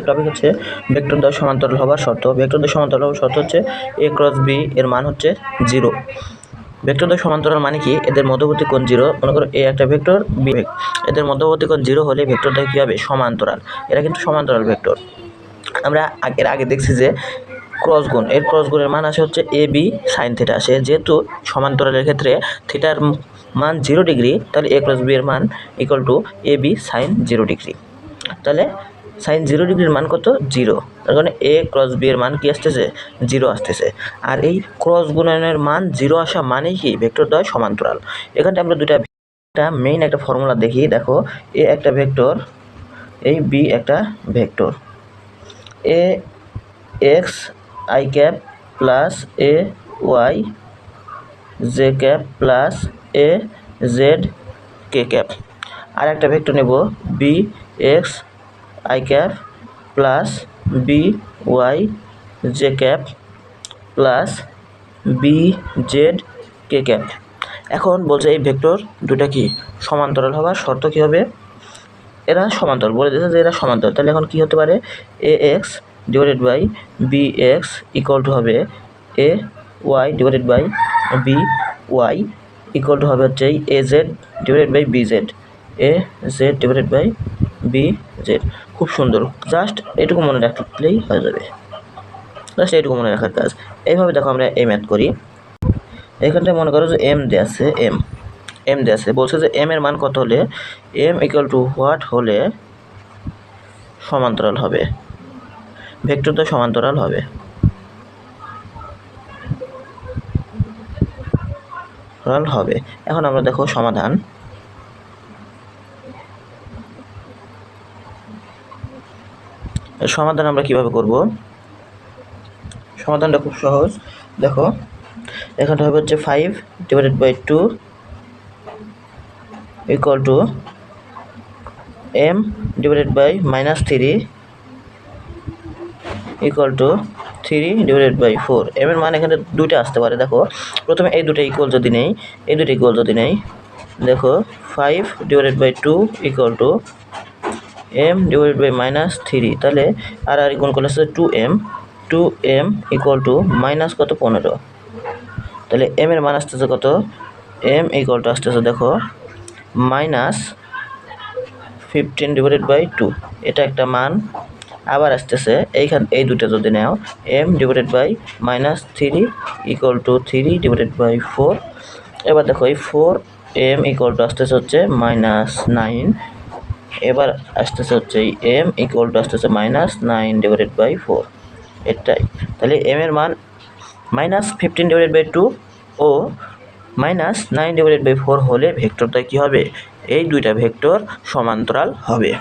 Topic হচ্ছে vector দ্বয় সমান্তরাল হওয়ার শর্ত। ভেক্টর দ্বয় সমান্তরাল হওয়ার শর্ত হচ্ছে a ক্রস b এর মান হচ্ছে 0। ভেক্টর দ্বয় সমান্তরাল মানে কি? এদের মধ্যবর্তী কোণ 0। মনে করো a একটা ভেক্টর, b এদের মধ্যবর্তী কোণ 0 হলে ভেক্টর দ্বয় কি হবে? সমান্তরাল। এরা কিন্তু সমান্তরাল ভেক্টর। আমরা আগে দেখছি যে ক্রস গুণ, এর ক্রস গুণের মান আসে হচ্ছে a b sin থিটা আসে। যেহেতু সমান্তরালের ক্ষেত্রে থিটার মান 0 ডিগ্রি, তাহলে a ক্রস b এর মান equal to a b sin 0 degree. তাহলে সাইন 0 ডিগ্রির মান কত? 0। তার কারণে a ক্রস b এর মান কি আসতেছে? 0 আসতেছে। আর এই ক্রস গুণনের মান 0 আসা মানেই কি ভেক্টর দ্বয় সমান্তরাল। এখানে আমরা দুটা মেইন একটা ফর্মুলা দেখি। দেখো, a একটা ভেক্টর, এই b একটা vector. a x i cap plus a y j cap plus a z k cap. আর একটা ভেক্টর নেব b x i cap plus B Y J cap plus B Z K cap. এখন বলছে এই vector দুটা কি সমান্তরাল হওয়ার শর্ত কী হবে? এরা সমান্তরাল বলে দিয়েছে যে এরা সমান্তরাল। তাহলে এখন কি হতে পারে? A X divided by B X equal to হবে A Y divided by B Y equal to হবে হচ্ছে A Z divided by B Z, A Z divided by B Z. খুব সুন্দর, জাস্ট এটুকু মনে রাখলেই হয়ে যাবে, জাস্ট এইটুকু মনে রাখার কাজ। এইভাবে দেখো আমরা এই ম্যাথ করি। এখানটায় মনে করো যে এম দেওয়া আছে, এম দেওয়া আছে, বলছে যে এম এর মান কত হলে এম ইকুয়াল টু হোয়াট হলে সমান্তরাল হবে, ভেক্টর তো সমান্তরাল হবে। এখন আমরা দেখো সমাধান। সমাধান আমরা কিভাবে করব? সমাধানটা খুব সহজ। দেখো, এখানটা হবে হচ্ছে 5 divided by 2 equal to m divided by -3 equal to 3 divided by 4। m এর মান এখানে দুইটা আসতে পারে। দেখো, প্রথমে এই দুটো ইকুয়াল যদি নেই, দেখো 5 divided by 2 equal to m divided by -3, তাহলে আর গুণ করলে আসছে 2m ইকুয়াল টু মাইনাস কত? 15। তাহলে m এর মান আসতেছে কত? m ইকুয়াল টু আসতেছে দেখো -15 ডিভাইডেড বাই 2, এটা একটা মান। আবার আসতেছে এই দুটো যদি নাও, m divided by -3 equal to 3 divided by 4। এবার দেখো এই 4m ইকুয়াল টু আসতেছে হচ্ছে -9। এবার আসতেছে হচ্ছে এই m ইকুয়াল টু আসতেছে -9 ডিভাইডেড বাই 4, এটাই। তাহলে m এর মান -15 ডিভাইডেড বাই 2 ও -9 ডিভাইডেড বাই 4 হলে ভেক্টরটা কী হবে? এই দুইটা ভেক্টর সমান্তরাল হবে।